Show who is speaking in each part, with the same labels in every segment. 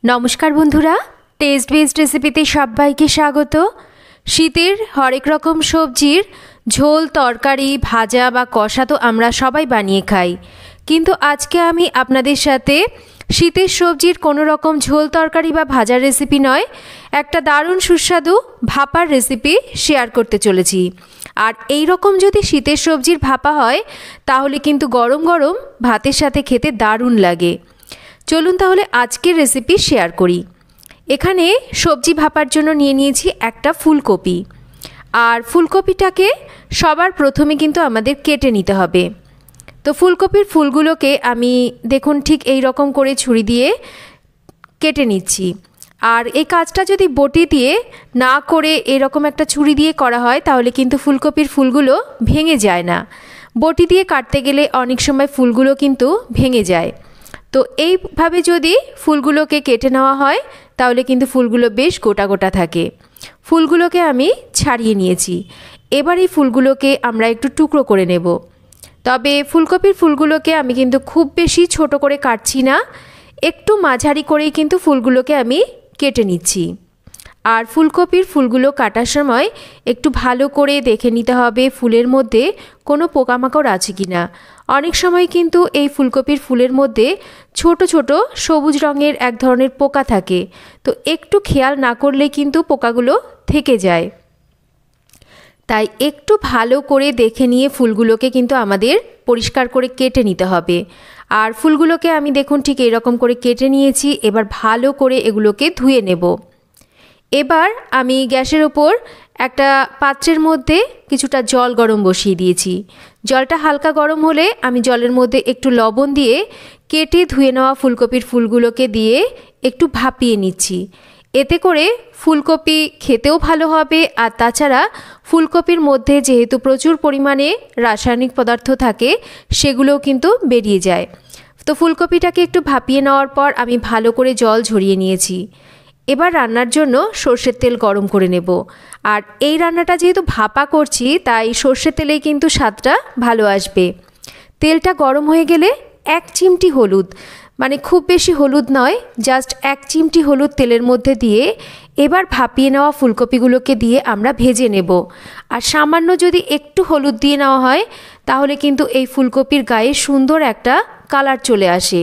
Speaker 1: नमस्कार बंधुरा test based रेसिपिते सबाइके स्वागत। शीतेर हरेक रकम सब्जिर झोल तरकारी भाजा बा कषा तो आमरा सबाई बानिये खाई, किन्तु आजके आमी आपनादेर साथे शीतेर सब्जिर कोनो रकम झोल तरकारी बा भाजार रेसिपि नय, एकटा दारुण सुस्वादु भापार रेसिपि शेयर करते चलेछि। আর এই রকম যদি শীতের সবজির ভাপা হয় তাহলে কিন্তু গরম গরম ভাতের সাথে খেতে দারুণ লাগে। চলুন তাহলে আজকের রেসিপি শেয়ার করি। এখানে সবজি ভাপার জন্য নিয়ে নিয়েছি একটা ফুলকপি, আর ফুলকপিটাকে সবার প্রথমে কিন্তু আমাদের কেটে নিতে হবে। তো ফুলকপির ফুলগুলোকে আমি দেখুন ঠিক এই রকম করে ছুরি দিয়ে কেটে নিচ্ছি। আর এই কাজটা যদি বটি দিয়ে না করে এরকম একটা ছুরি দিয়ে করা হয় তাহলে কিন্তু ফুলকপির ফুলগুলো ভেঙে যায় না। বটি দিয়ে কাটতে গেলে অনেক সময় ফুলগুলো কিন্তু ভেঙে যায়। তো এইভাবে যদি ফুলগুলোকে কেটে নেওয়া হয় তাহলে কিন্তু ফুলগুলো বেশ গোটা গোটা থাকে। ফুলগুলোকে আমি ছাড়িয়ে নিয়েছি। এবার এই ফুলগুলোকে আমরা একটু টুকরো করে নেব। তবে ফুলকপির ফুলগুলোকে আমি কিন্তু খুব বেশি ছোট করে কাটছি না, একটু মাঝারি করেই কিন্তু ফুলগুলোকে আমি কেটে নিচ্ছি। আর ফুলকপির ফুলগুলো কাটার সময় একটু ভালো করে দেখে নিতে হবে ফুলের মধ্যে কোনো পোকামাকড় আছে কিনা। অনেক সময় কিন্তু এই ফুলকপির ফুলের মধ্যে ছোট ছোট সবুজ রঙের এক ধরনের পোকা থাকে, তো একটু খেয়াল না করলে কিন্তু পোকাগুলো থেকে যায়। তাই একটু ভালো করে দেখে নিয়ে ফুলগুলোকে কিন্তু আমাদের পরিষ্কার করে কেটে নিতে হবে। আর ফুলগুলোকে আমি দেখুন ঠিক এরকম করে কেটে নিয়েছি। এবার ভালো করে এগুলোকে ধুয়ে নেব। এবার আমি গ্যাসের ওপর একটা পাত্রের মধ্যে কিছুটা জল গরম বসিয়ে দিয়েছি। জলটা হালকা গরম হলে আমি জলের মধ্যে একটু লবণ দিয়ে কেটে ধুয়ে নেওয়া ফুলকপির ফুলগুলোকে দিয়ে একটু ভাপিয়ে নিচ্ছি। এতে করে ফুলকপি খেতেও ভালো হবে, আর তাছাড়া ফুলকপির মধ্যে যেহেতু প্রচুর পরিমাণে রাসায়নিক পদার্থ থাকে সেগুলোও কিন্তু বেরিয়ে যায়। তো ফুলকপিটাকে একটু ভাপিয়ে নেওয়ার পর আমি ভালো করে জল ঝরিয়ে নিয়েছি। এবার রান্নার জন্য সর্ষের তেল গরম করে নেব। আর এই রান্নাটা যেহেতু ভাপা করছি তাই সর্ষের তেলেই কিন্তু স্বাদটা ভালো আসবে। তেলটা গরম হয়ে গেলে 1 চিমটি হলুদ, মানে খুব বেশি হলুদ নয়, জাস্ট 1 চিমটি হলুদ তেলের মধ্যে দিয়ে এবার ভাপিয়ে নেওয়া ফুলকপিগুলোকে দিয়ে আমরা ভেজে নেব। আর সামান্য যদি একটু হলুদ দিয়ে নেওয়া হয় তাহলে কিন্তু এই ফুলকপির গায়ে সুন্দর একটা কালার চলে আসে।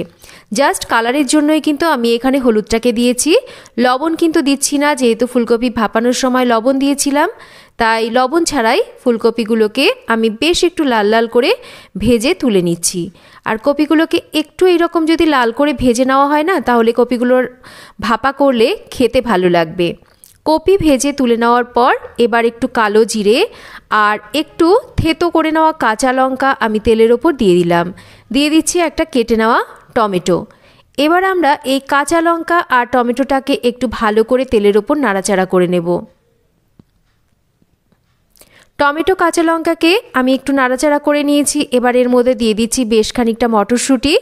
Speaker 1: জাস্ট কালারের জন্যই কিন্তু আমি এখানে হলুদটাকে দিয়েছি, লবণ কিন্তু দিচ্ছি না, যেহেতু ফুলকপি ভাপানোর সময় লবণ দিয়েছিলাম। তাই লবণ ছাড়াই ফুলকপিগুলোকে আমি বেশ একটু লাল লাল করে ভেজে তুলে নিচ্ছি। আর কপিগুলোকে একটু এইরকম যদি লাল করে ভেজে নেওয়া হয় না তাহলে কপিগুলোর ভাপা করলে খেতে ভালো লাগবে। কপি ভেজে তুলে নেওয়ার পর এবার একটু কালো জিরে আর একটু থেতো করে নেওয়া কাঁচা লঙ্কা আমি তেলের ওপর দিয়ে দিলাম। দিয়ে দিচ্ছি একটা কেটে নেওয়া টমেটো। এবার আমরা এই কাঁচা লঙ্কা আর টমেটোটাকে একটু ভালো করে তেলের ওপর নাড়াচাড়া করে নেব। টমেটো কাঁচা লঙ্কাকে আমি একটু নাড়াচাড়া করে নিয়েছি। এবার এর মধ্যে দিয়ে দিচ্ছি বেশ খানিকটা মটরশুঁটি।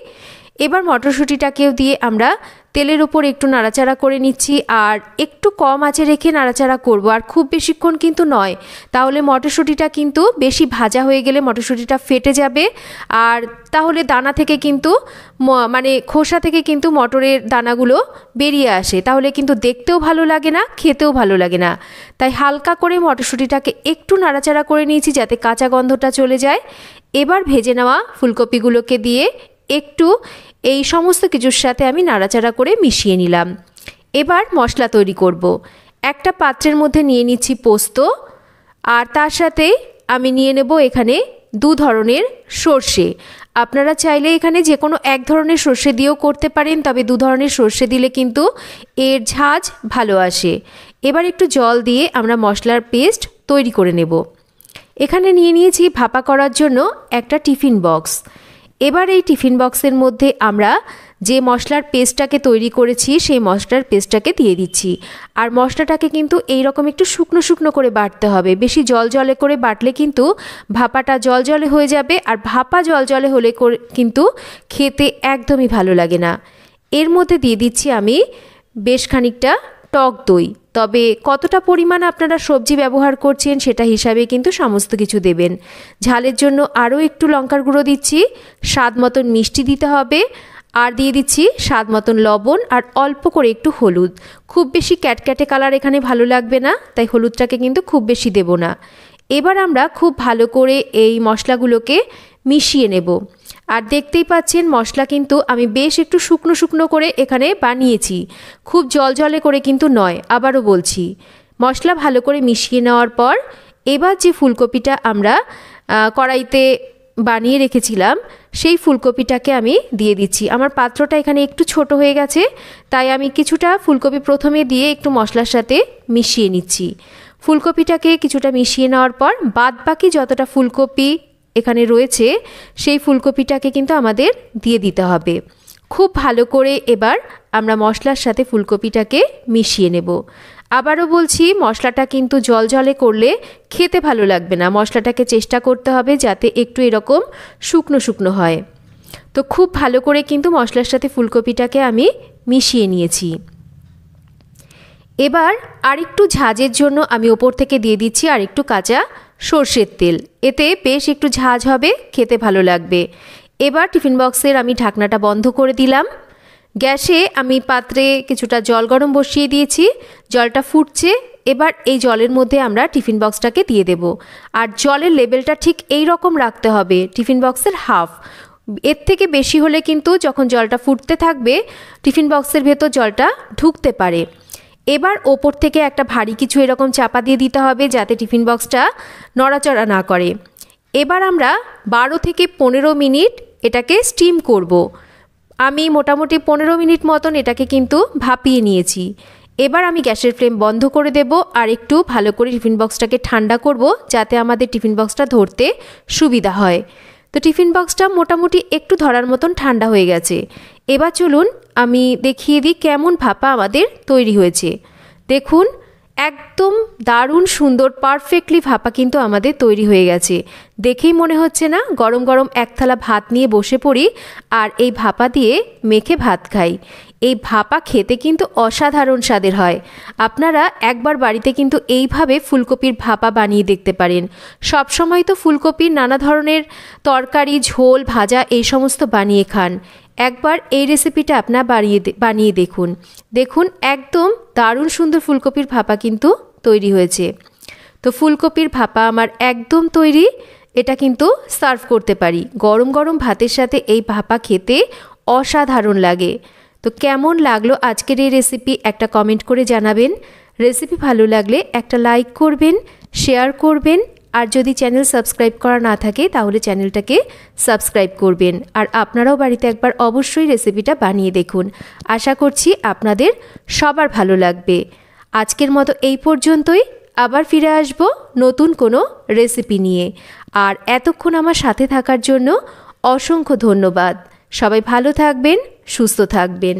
Speaker 1: এবার মটরশুঁটিটাকেও দিয়ে আমরা তেলের উপর একটু নাড়াচাড়া করে নিচ্ছি। আর একটু কম আঁচে রেখে নাড়াচাড়া করব, আর খুব বেশিক্ষণ কিন্তু নয়, তাহলে মটরশুঁটিটা কিন্তু বেশি ভাজা হয়ে গেলে মটরশুঁটিটা ফেটে যাবে। আর তাহলে দানা থেকে কিন্তু মানে খোসা থেকে কিন্তু মটরের দানাগুলো বেরিয়ে আসে, তাহলে কিন্তু দেখতেও ভালো লাগে না, খেতেও ভালো লাগে না। তাই হালকা করে মটরশুঁটিটাকে একটু নাড়াচাড়া করে নিয়েছি যাতে কাঁচা গন্ধটা চলে যায়। এবার ভেজে নেওয়া ফুলকপিগুলোকে দিয়ে একটু এই সমস্ত কিছুর সাথে আমি নাড়াচাড়া করে মিশিয়ে নিলাম। এবার মশলা তৈরি করব। একটা পাত্রের মধ্যে নিয়ে নিচ্ছি পোস্ত, আর তার সাথে আমি নিয়ে নেব এখানে 2 ধরনের সর্ষে। আপনারা চাইলে এখানে যে কোনো এক ধরনের সর্ষে দিয়েও করতে পারেন, তবে 2 ধরনের সর্ষে দিলে কিন্তু এর ঝাঁঝ ভালো আসে। এবার একটু জল দিয়ে আমরা মশলার পেস্ট তৈরি করে নেব। এখানে নিয়ে নিয়েছি ভাপা করার জন্য একটা টিফিন বক্স। এবার এই টিফিন বক্সের মধ্যে আমরা যে মশলার পেস্টটাকে তৈরি করেছি সেই মশলার পেস্টটাকে দিয়ে দিচ্ছি। আর মশলাটাকে কিন্তু এইরকম একটু শুকনো শুকনো করে বাটতে হবে, বেশি জল জলে করে বাটলে কিন্তু ভাপাটা জল জলে হয়ে যাবে, আর ভাপা জল জলে হলে কিন্তু খেতে একদমই ভালো লাগে না। এর মধ্যে দিয়ে দিচ্ছি আমি বেশ খানিকটা টক দই। তবে কতটা পরিমাণ আপনারা সবজি ব্যবহার করছেন সেটা হিসাবে কিন্তু সমস্ত কিছু দেবেন। ঝালের জন্য আরও একটু লঙ্কার গুঁড়ো দিচ্ছি, স্বাদ মতন মিষ্টি দিতে হবে, আর দিয়ে দিচ্ছি স্বাদ মতন লবণ আর অল্প করে একটু হলুদ। খুব বেশি ক্যাটক্যাটে কালার এখানে ভালো লাগবে না, তাই হলুদটাকে কিন্তু খুব বেশি দেব না। এবার আমরা খুব ভালো করে এই মশলাগুলোকে মিশিয়ে নেব। আর দেখতেই পাচ্ছেন মশলা কিন্তু আমি বেশ একটু শুকনো শুকনো করে এখানে বানিয়েছি, খুব জলজলে করে কিন্তু নয়। আবারও বলছি, মশলা ভালো করে মিশিয়ে নেওয়ার পর এবার যে ফুলকপিটা আমরা কড়াইতে বানিয়ে রেখেছিলাম সেই ফুলকপিটাকে আমি দিয়ে দিচ্ছি। আমার পাত্রটা এখানে একটু ছোট হয়ে গেছে, তাই আমি কিছুটা ফুলকপি প্রথমে দিয়ে একটু মশলার সাথে মিশিয়ে নিচ্ছি। ফুলকপিটাকে কিছুটা মিশিয়ে নেওয়ার পর বাদবাকি যতটা ফুলকপি এখানে রয়েছে সেই ফুলকপিটাকে কিন্তু আমাদের দিয়ে দিতে হবে। খুব ভালো করে এবার আমরা মশলার সাথে ফুলকপিটাকে মিশিয়ে নেব। আবারও বলছি, মশলাটা কিন্তু জলজলে করলে খেতে ভালো লাগবে না। মশলাটাকে চেষ্টা করতে হবে যাতে একটু এরকম শুকনো শুকনো হয়। তো খুব ভালো করে কিন্তু মশলার সাথে ফুলকপিটাকে আমি মিশিয়ে নিয়েছি। এবার আরেকটু ঝাঁঝের জন্য আমি ওপর থেকে দিয়ে দিচ্ছি আরেকটু কাঁচা সর্ষের তেল। এতে বেশ একটু ঝাঁঝ হবে, খেতে ভালো লাগবে। এবার টিফিন বক্সের আমি ঢাকনাটা বন্ধ করে দিলাম। গ্যাসে আমি পাত্রে কিছুটা জল গরম বসিয়ে দিয়েছি, জলটা ফুটছে। এবার এই জলের মধ্যে আমরা টিফিন বক্সটাকে দিয়ে দেব। আর জলের লেভেলটা ঠিক এই রকম রাখতে হবে, টিফিন বক্সের হাফ। এর থেকে বেশি হলে কিন্তু যখন জলটা ফুটতে থাকবে টিফিন বক্সের ভেতর জলটা ঢুকতে পারে। এবার ওপর থেকে একটা ভারী কিছু এরকম চাপা দিয়ে দিতে হবে যাতে টিফিন বক্সটা নড়াচড়া না করে। এবার আমরা 12 থেকে 15 মিনিট এটাকে স্টিম করব। আমি মোটামুটি 15 মিনিট মতন এটাকে কিন্তু ভাপিয়ে নিয়েছি। এবার আমি গ্যাসের ফ্লেম বন্ধ করে দেব আর একটু ভালো করে টিফিন বক্সটাকে ঠান্ডা করব যাতে আমাদের টিফিন বক্সটা ধরতে সুবিধা হয়। তো টিফিন বক্সটা মোটামুটি একটু ধরার মতন ঠান্ডা হয়ে গেছে। এবার চলুন আমি দেখিয়ে দিই কেমন ভাপা আমাদের তৈরি হয়েছে। দেখুন, একদম দারুণ সুন্দর পারফেক্টলি ভাপা কিন্তু আমাদের তৈরি হয়ে গেছে। দেখেই মনে হচ্ছে না গরম গরম এক থালা ভাত নিয়ে বসে পড়ি আর এই ভাপা দিয়ে মেখে ভাত খাই। এই ভাপা খেতে কিন্তু অসাধারণ স্বাদের হয়। আপনারা একবার বাড়িতে কিন্তু এইভাবে ফুলকপির ভাপা বানিয়ে দেখতে পারেন। সবসময় তো ফুলকপির নানা ধরনের তরকারি, ঝোল, ভাজা এই সমস্ত বানিয়ে খান। একবার এই রেসিপিটা আপনারা বানিয়ে দেখুন। দেখুন একদম দারুণ সুন্দর ফুলকপির ভাপা কিন্তু তৈরি হয়েছে। তো ফুলকপির ভাপা আমার একদম তৈরি। এটা কিন্তু সার্ভ করতে পারি। গরম গরম ভাতের সাথে এই ভাপা খেতে অসাধারণ লাগে। তো কেমন লাগলো আজকের এই রেসিপি একটা কমেন্ট করে জানাবেন। রেসিপি ভালো লাগলে একটা লাইক করবেন, শেয়ার করবেন। আর যদি চ্যানেল সাবস্ক্রাইব করা না থাকে তাহলে চ্যানেলটাকে সাবস্ক্রাইব করবেন। আর আপনারাও বাড়িতে একবার অবশ্যই রেসিপিটা বানিয়ে দেখুন। আশা করছি আপনাদের সবার ভালো লাগবে। আজকের মতো এই পর্যন্তই। আবার ফিরে আসব নতুন কোনো রেসিপি নিয়ে। আর এতক্ষণ আমার সাথে থাকার জন্য অসংখ্য ধন্যবাদ। সবাই ভালো থাকবেন, সুস্থ থাকবেন।